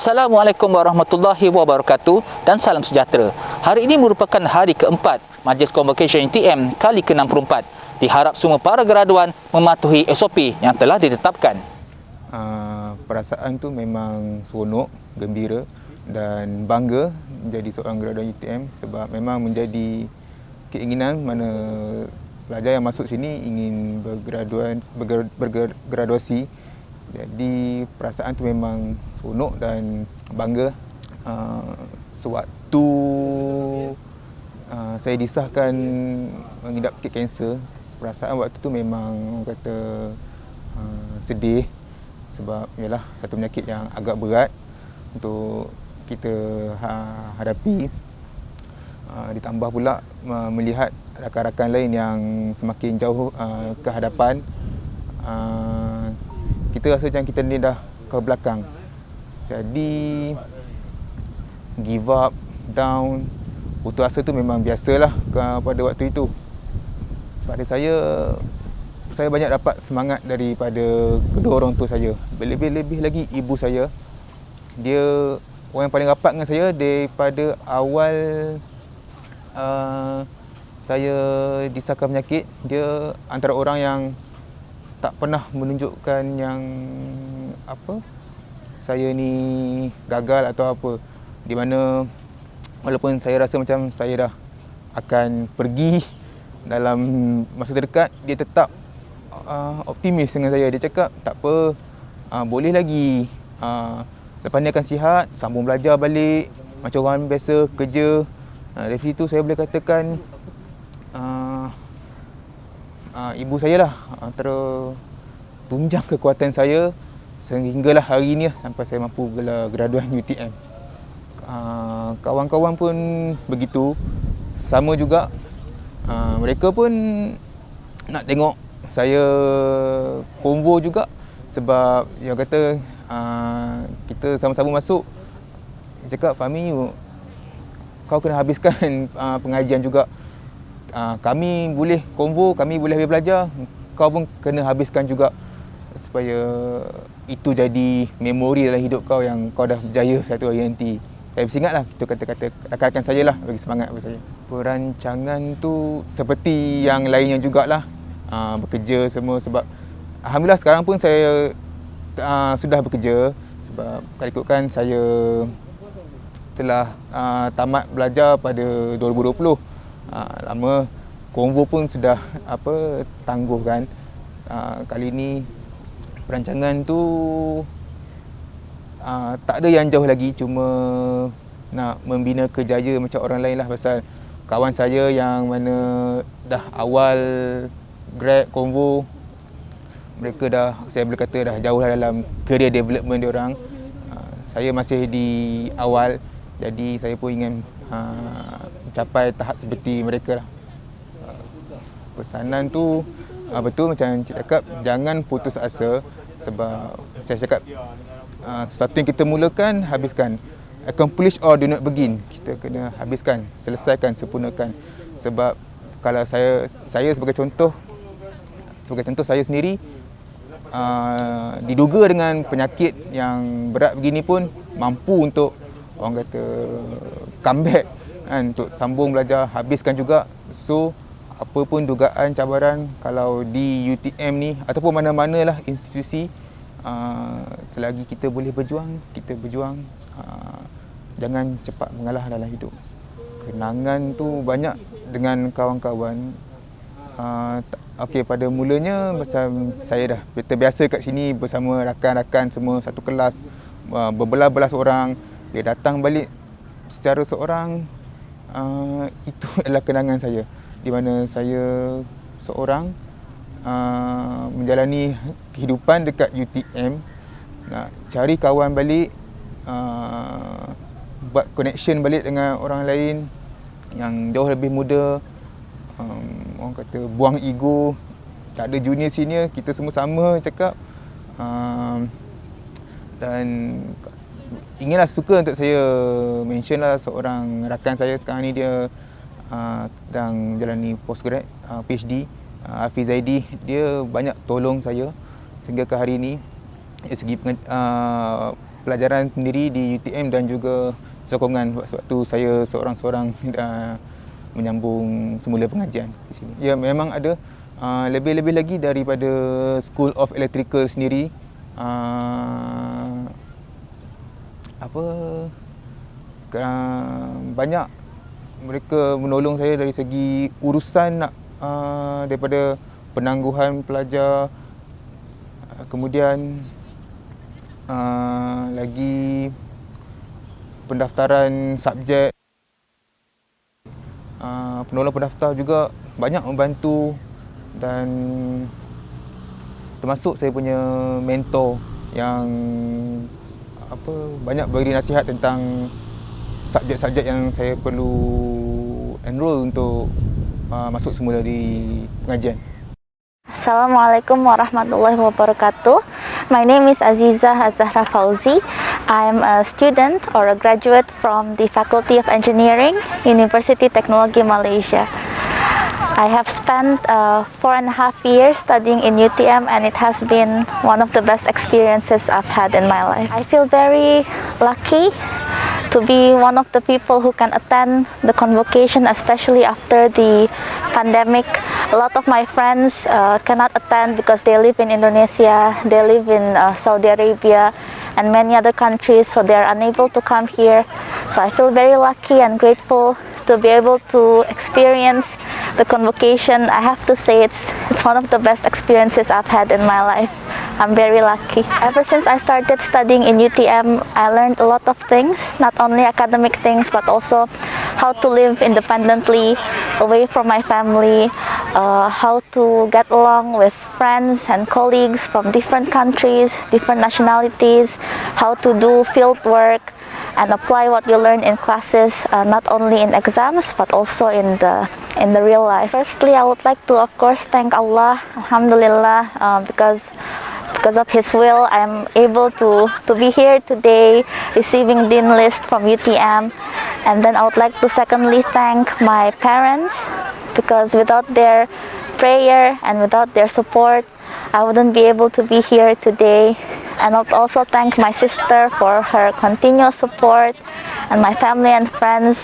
Assalamualaikum warahmatullahi wabarakatuh dan salam sejahtera. Hari ini merupakan hari keempat Majlis Convocation UTM kali ke-64. Diharap semua para graduan mematuhi SOP yang telah ditetapkan. Perasaan tu memang seronok, gembira dan bangga menjadi seorang graduan UTM sebab memang menjadi keinginan mana pelajar yang masuk sini ingin bergraduasi. Jadi perasaan tu memang seronok dan bangga. Sewaktu saya disahkan mengidap penyakit kanser, perasaan waktu tu memang orang kata sedih sebab ialah satu penyakit yang agak berat untuk kita hadapi. Ditambah pula melihat rakan-rakan lain yang semakin jauh ke hadapan, kita rasa macam kita ni dah ke belakang. Jadi give up, down, putus asa tu memang biasalah pada waktu itu. Pada saya banyak dapat semangat daripada kedua orang tua saya. Lebih-lebih lagi ibu saya. Dia orang yang paling rapat dengan saya daripada awal saya disahkan penyakit. Dia antara orang yang tak pernah menunjukkan yang saya ni gagal atau apa. Di mana walaupun saya rasa macam saya dah akan pergi dalam masa terdekat, dia tetap optimis dengan saya. Dia cakap tak apa, boleh lagi, lepas ni akan sihat, sambung belajar balik macam orang biasa, kerja. Dari situ saya boleh katakan ibu saya lah antara tunjang kekuatan saya sehinggalah hari ini sampai saya mampu gelar graduan UTM. Kawan-kawan pun begitu, sama juga. Mereka pun nak tengok saya konvo juga sebab dia kata kita sama-sama masuk. Dia cakap, Fahmi, kau kena habiskan pengajian juga. Kami boleh konvo, kami boleh belajar, kau pun kena habiskan juga supaya itu jadi memori dalam hidup kau yang kau dah berjaya satu hari nanti. Saya mesti ingatlah, itu kata-kata rakan-rakan saya lah, bagi semangat bagi saya. Perancangan tu seperti yang lainnya jugalah, bekerja semua sebab alhamdulillah sekarang pun saya sudah bekerja sebab kalau ikutkan saya telah tamat belajar pada 2020. Lama konvo pun sudah tangguh kan. Kali ni perancangan tu tak ada yang jauh lagi, cuma nak membina kerjaya macam orang lain lah. Pasal kawan saya yang mana dah awal grad konvo, mereka dah, saya boleh kata dah jauh lah dalam career development diorang. Saya masih di awal, jadi saya pun ingin mencapai tahap seperti mereka lah. Pesanan tu betul macam Cik cakap, jangan putus asa sebab saya cakap sesuatu yang kita mulakan, habiskan. Accomplish or do not begin. Kita kena habiskan, selesaikan, sempurnakan. Sebab kalau saya sebagai contoh saya sendiri diduga dengan penyakit yang berat begini pun mampu untuk orang kata comeback kan, untuk sambung belajar, habiskan juga. So apa pun dugaan cabaran kalau di UTM ni ataupun mana-mana lah institusi, selagi kita boleh berjuang, kita berjuang. Jangan cepat mengalah dalam hidup. Kenangan tu banyak dengan kawan-kawan. Pada mulanya macam saya dah terbiasa kat sini bersama rakan-rakan semua satu kelas, berbelas-belas orang. Dia datang balik secara seorang, itu adalah kenangan saya, di mana saya seorang menjalani kehidupan dekat UTM, nak cari kawan balik, buat connection balik dengan orang lain yang jauh lebih muda. Orang kata buang ego, tak ada junior senior, kita semua sama cakap. Dan inginlah suka untuk saya mention lah seorang rakan saya sekarang ni, dia sedang menjalani postgrad PhD, Hafiz Zaidi. Dia banyak tolong saya sehingga ke hari ini. Dari segi pelajaran sendiri di UTM dan juga sokongan waktu saya seorang-seorang menyambung semula pengajian di sini. Ya, memang ada lebih-lebih lagi daripada School of Electrical sendiri. Banyak mereka menolong saya dari segi urusan daripada penangguhan pelajar, kemudian lagi pendaftaran subjek, penolong pendaftar juga banyak membantu, dan termasuk saya punya mentor yang banyak beri nasihat tentang subjek-subjek yang saya perlu enroll untuk masuk semula di pengajian. Assalamualaikum warahmatullahi wabarakatuh. My name is Aziza Azahra Fauzi. I'm a student or a graduate from the Faculty of Engineering, University Teknologi Malaysia. I have spent 4.5 years studying in UTM, and it has been one of the best experiences I've had in my life. I feel very lucky to be one of the people who can attend the convocation, especially after the pandemic. A lot of my friends cannot attend because they live in Indonesia, they live in Saudi Arabia and many other countries, so they are unable to come here. So I feel very lucky and grateful to be able to experience the convocation. I have to say it's one of the best experiences I've had in my life. I'm very lucky. Ever since I started studying in UTM, I learned a lot of things, not only academic things, but also how to live independently, away from my family, how to get along with friends and colleagues from different countries, different nationalities, how to do field work, and apply what you learn in classes, not only in exams, but also in the real life. Firstly, I would like to, of course, thank Allah, Alhamdulillah, because of His will, I'm able to be here today, receiving Dean List from UTM. And then I would like to secondly thank my parents, because without their prayer and without their support, I wouldn't be able to be here today. And I would also thank my sister for her continuous support, and my family and friends.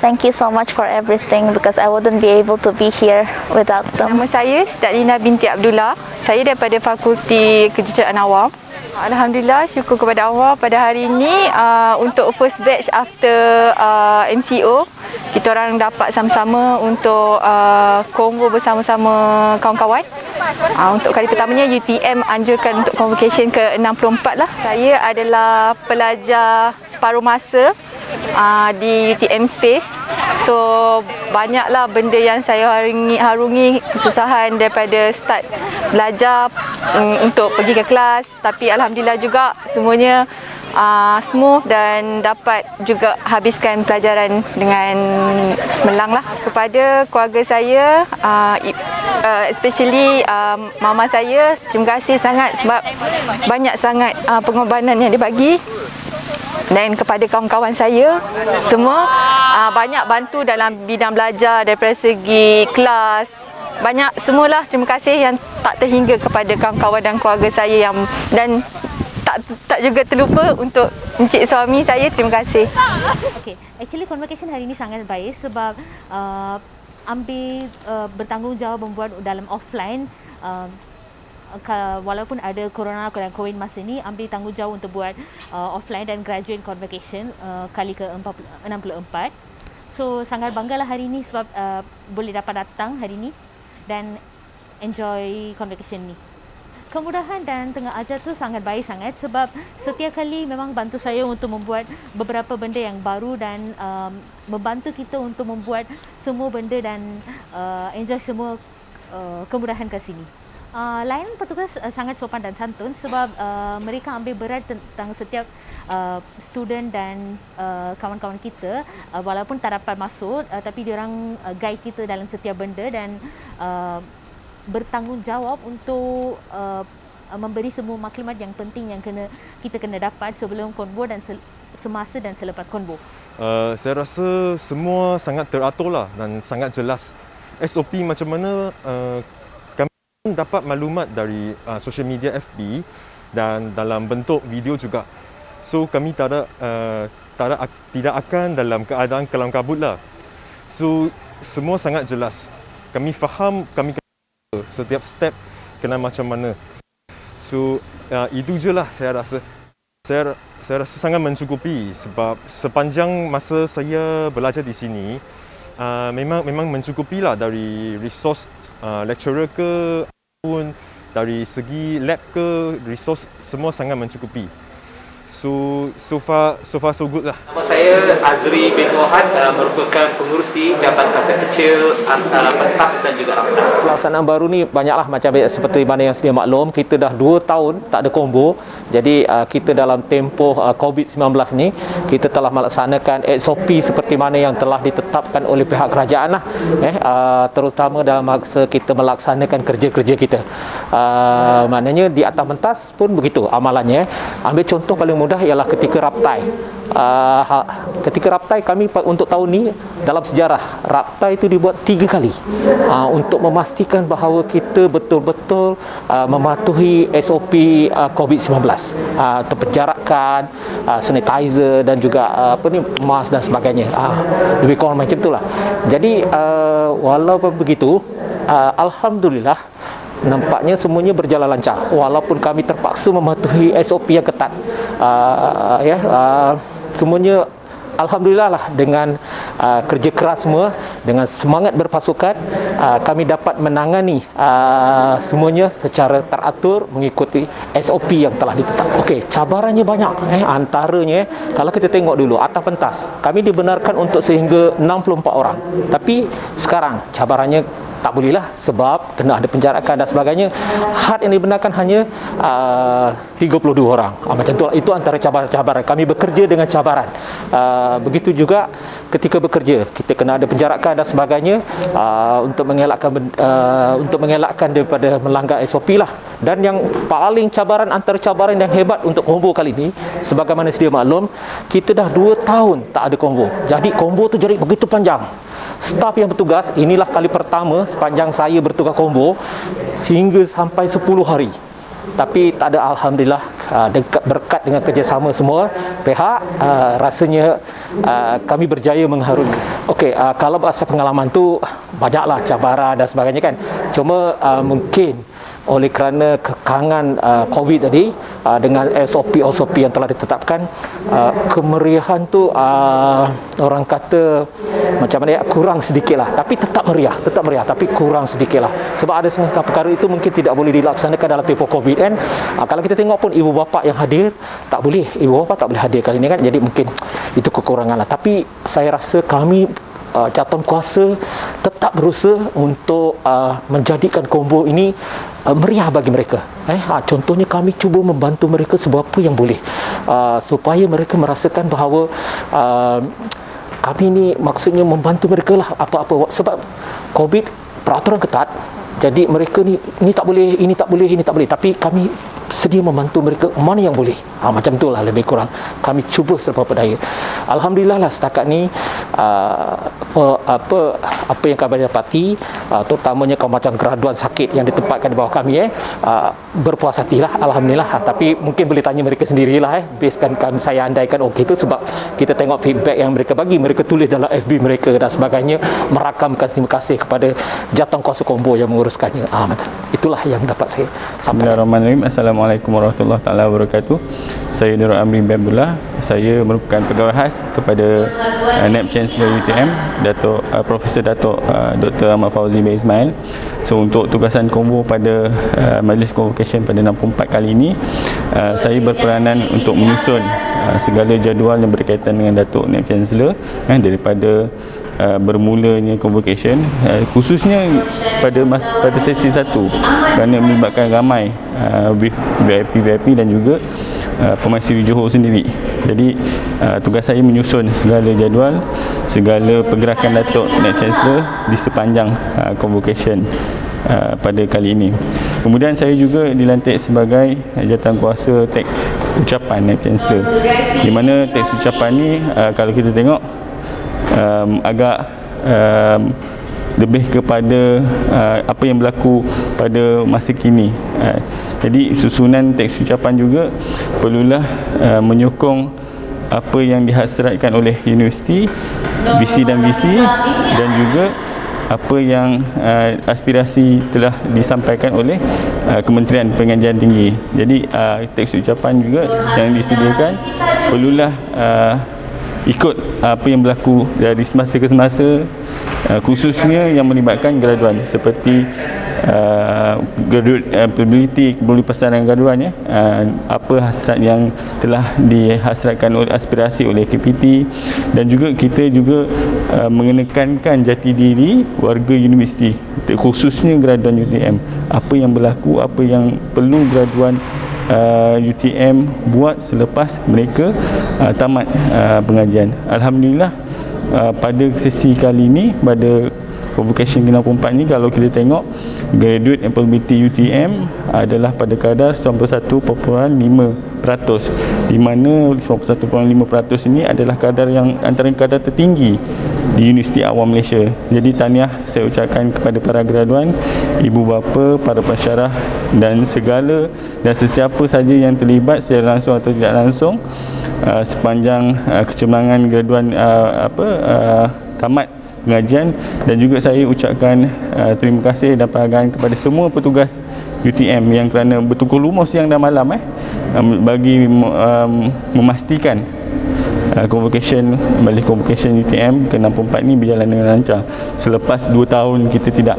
Thank you so much for everything, because I wouldn't be able to be here without them. Nama saya Sidatlina binti Abdullah. Saya daripada Fakulti Kejuruteraan Awam. Alhamdulillah, syukur kepada Allah pada hari ini untuk first batch after MCO, kita orang dapat sama-sama untuk konvo bersama-sama kawan-kawan. Untuk kali pertamanya UTM anjurkan untuk convocation ke-64 lah. Saya adalah pelajar separuh masa di UTM Space. So banyaklah benda yang saya harungi kesusahan daripada start belajar untuk pergi ke kelas, tapi alhamdulillah juga semuanya smooth dan dapat juga habiskan pelajaran dengan melang lah. Kepada keluarga saya, especially mama saya, terima kasih sangat sebab banyak sangat pengorbanan yang dibagi. Dan kepada kawan-kawan saya semua, banyak bantu dalam bidang belajar daripada segi kelas. Banyak semualah, terima kasih yang tak terhingga kepada kawan-kawan dan keluarga saya, dan tak juga terlupa untuk encik suami saya, terima kasih. Okay, actually convocation hari ini sangat baik sebab ambil bertanggungjawab membuat dalam offline, walaupun ada corona dan COVID masa ni, ambil tanggungjawab untuk buat offline dan graduate convocation kali ke-64. So sangat banggalah hari ini sebab boleh dapat datang hari ini dan enjoy convocation ni. Kemudahan dan tengah ajar tu sangat baik sangat sebab setiap kali memang bantu saya untuk membuat beberapa benda yang baru dan membantu kita untuk membuat semua benda dan enjoy semua kemudahan ke sini. Layanan petugas sangat sopan dan santun sebab mereka ambil berat tentang setiap student dan kawan-kawan kita, walaupun tak dapat masuk, tapi diorang guide kita dalam setiap benda dan bertanggungjawab untuk memberi semua maklumat yang penting yang kita kena dapat sebelum konvo dan semasa dan selepas konvo. Saya rasa semua sangat teratur lah dan sangat jelas. SOP macam mana dapat maklumat dari social media FB dan dalam bentuk video juga. So kami tidak akan dalam keadaan kelam kabut lah. So semua sangat jelas. Kami faham kami setiap step kena macam mana. So itu je lah saya rasa. Saya rasa sangat mencukupi sebab sepanjang masa saya belajar di sini memang mencukupi lah dari resource lecturer ke pun dari segi lab ke resource semua sangat mencukupi. So far so good lah. Nama saya Azri bin Wahad, merupakan pengurusi Jabatan Kasar Kecil antara pentas dan juga raptas. Pelaksanaan baru ni banyaklah macam seperti mana yang sedia maklum, kita dah 2 tahun tak ada combo. Jadi kita dalam tempoh COVID-19 ni, kita telah melaksanakan SOP seperti mana yang telah ditetapkan oleh pihak kerajaan lah. Terutama dalam masa kita melaksanakan kerja-kerja kita. Maknanya di atas pentas pun begitu amalannya. Ambil contoh paling mudah ialah ketika raptai. Ketika raptai kami untuk tahun ni dalam sejarah raptai itu dibuat 3 kali untuk memastikan bahawa kita betul-betul mematuhi SOP COVID-19, penjarakan, sanitizer dan juga mask dan sebagainya. Lebih kurang macam itulah. Jadi walaupun begitu, alhamdulillah nampaknya semuanya berjalan lancar walaupun kami terpaksa mematuhi SOP yang ketat. Semuanya alhamdulillah lah, dengan kerja keras semua, dengan semangat berpasukan, kami dapat menangani semuanya secara teratur mengikuti SOP yang telah ditetapkan. Okey, cabarannya banyak. Antaranya kalau kita tengok dulu atas pentas, kami dibenarkan untuk sehingga 64 orang. Tapi sekarang cabarannya tak bolehlah sebab kena ada penjarakan dan sebagainya. Had yang dibenarkan hanya 32 orang. Macam tu, itu antara cabaran-cabaran. Kami bekerja dengan cabaran. Begitu juga ketika bekerja, kita kena ada penjarakan dan sebagainya untuk mengelakkan daripada melanggar SOP lah. Dan yang paling cabaran, antara cabaran yang hebat untuk combo kali ini, sebagaimana sedia maklum, kita dah 2 tahun tak ada combo. Jadi combo tu jadi begitu panjang. Staf yang bertugas, inilah kali pertama sepanjang saya bertugas combo sehingga sampai 10 hari. Tapi tak ada, alhamdulillah, berkat dengan kerjasama semua pihak, rasanya kami berjaya mengharungi. Okey, kalau bahasa pengalaman tu banyaklah cabaran dan sebagainya kan. Cuma mungkin oleh kerana kekangan COVID tadi, dengan SOP yang telah ditetapkan, kemeriahan tu orang kata macam mana ya, kurang sedikit lah. Tapi tetap meriah, tapi kurang sedikit lah. Sebab ada setengah perkara itu mungkin tidak boleh dilaksanakan dalam tempoh COVID kan. Kalau kita tengok pun ibu bapa yang hadir, tak boleh, ibu bapa tak boleh hadir kali ini kan. Jadi mungkin itu kekurangan lah. Tapi saya rasa kami jawatan kuasa tetap berusaha untuk menjadikan combo ini meriah bagi mereka. Contohnya kami cuba membantu mereka seberapa yang boleh, supaya mereka merasakan bahawa kami ni maksudnya membantu mereka lah apa-apa. Sebab COVID peraturan ketat, jadi mereka ni tak boleh, ini tak boleh, ini tak boleh. Tapi kami sedia membantu mereka mana yang boleh. Macam itulah lebih kurang kami cuba seberapa daya. Alhamdulillah lah setakat ni apa yang kami dapati, terutamanya kalau macam graduan sakit yang ditempatkan di bawah kami, berpuas hatilah, alhamdulillah. Tapi mungkin boleh tanya mereka sendirilah, basekan saya andaikan okey tu sebab kita tengok feedback yang mereka bagi, mereka tulis dalam FB mereka dan sebagainya, merakamkan terima kasih kepada jawatan kuasa combo yang menguruskannya. Itulah yang dapat saya sampaikan. Bismillahirrahmanirrahim. Assalamualaikum warahmatullahi taala wabarakatuh. Saya Nurul Amri bin Abdullah. Saya merupakan pegawai khas kepada Naib Chancellor UTM, Profesor Datuk Dr. Ahmad Fauzi bin Ismail. So untuk tugasan combo pada Majlis Convocation pada 64 kali ini, saya berperanan untuk menyusun segala jadual yang berkaitan dengan Datuk Naib Chancellor daripada bermulanya convocation, khususnya pada sesi 1 kerana melibatkan ramai VIP dan juga Pemaisuri Johor sendiri. Jadi tugas saya menyusun segala jadual, segala pergerakan Datuk Naib Chancellor di sepanjang convocation pada kali ini. Kemudian saya juga dilantik sebagai jawatan kuasa teks ucapan Naib Chancellor, di mana teks ucapan ni kalau kita tengok agak lebih kepada apa yang berlaku pada masa kini. Jadi susunan teks ucapan juga perlulah menyokong apa yang dihasratkan oleh universiti, visi dan misi, dan juga apa yang aspirasi telah disampaikan oleh Kementerian Pengajian Tinggi. Jadi teks ucapan juga yang disediakan perlulah ikut apa yang berlaku dari semasa ke semasa, khususnya yang melibatkan graduan seperti graduate applicability, kebuli pasaran graduan, apa hasrat yang telah dihasratkan oleh aspirasi oleh KPT, dan juga kita juga mengenekankan jati diri warga universiti, khususnya graduan UTM, apa yang berlaku, apa yang perlu graduan UTM buat selepas mereka tamat pengajian. Alhamdulillah, pada sesi kali ini, pada Convocation ke-64 ni, kalau kita tengok graduate employability UTM adalah pada kadar 91.5%, di mana 91.5% ini adalah kadar yang antara kadar tertinggi di Universiti Awam Malaysia. Jadi tahniah saya ucapkan kepada para graduan, ibu bapa, para pensyarah dan segala dan sesiapa saja yang terlibat secara langsung atau tidak langsung sepanjang kecemerlangan graduan tamat pengajian. Dan juga saya ucapkan terima kasih dan penghargaan kepada semua petugas UTM yang kerana bertukar lumus siang dan malam bagi memastikan convocation UTM ke-64 ni berjalan dengan lancar selepas 2 tahun kita tidak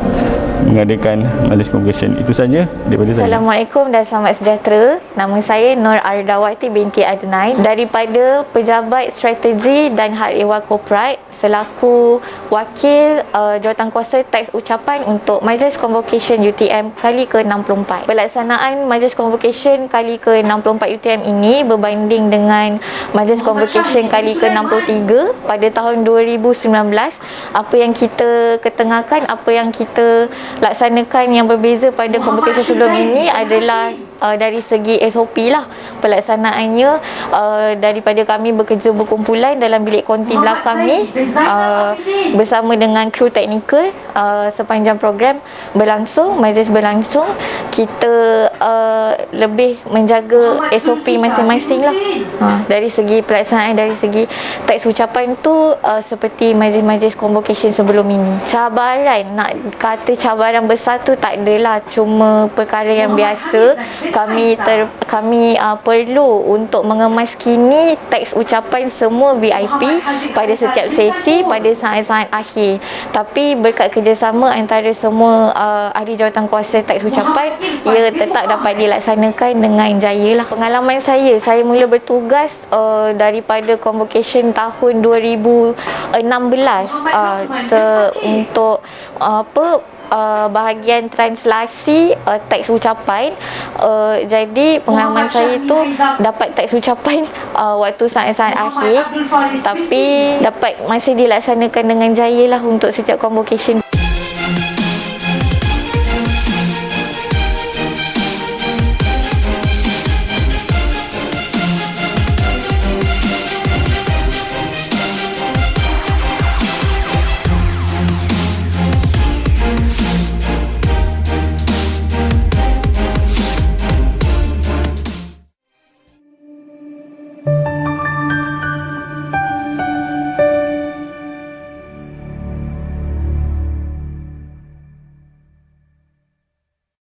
mengadakan majlis convocation. Itu saja daripada saya. Assalamualaikum dan selamat sejahtera. Nama saya Nur Ardawati binti Adnan daripada Pejabat Strategi dan Hal Ehwal Korporat selaku wakil jawatankuasa teks ucapan untuk Majlis Convocation UTM kali ke-64. Pelaksanaan Majlis Convocation kali ke-64 UTM ini berbanding dengan Majlis Convocation kali ke-63 pada tahun 2019. Apa yang kita ketengahkan, apa yang kita laksanakan yang berbeza pada convocation sebelum ini adalah dari segi SOP lah pelaksanaannya, daripada kami bekerja berkumpulan dalam bilik konti belakang ni bersama dengan kru teknikal sepanjang program berlangsung, majlis berlangsung, kita lebih menjaga SOP masing-masing lah. Dari segi pelaksanaan, dari segi teks ucapan tu seperti majlis-majlis convocation sebelum ini. Cabaran, nak kata cabaran besar tu tak adalah, cuma perkara yang biasa. Kami perlu untuk mengemas kini teks ucapan semua VIP pada setiap sesi pada saat-saat akhir. Tapi berkat kerjasama antara semua ahli jawatankuasa teks ucapan, ia tetap dapat dilaksanakan dengan jaya lah. Pengalaman saya mula bertugas daripada convocation tahun 2016 untuk bahagian translasi teks ucapan. Jadi pengalaman saya tu dapat teks ucapan waktu saat-saat akhir, tapi dapat masih dilaksanakan dengan jaya lah untuk setiap convocation.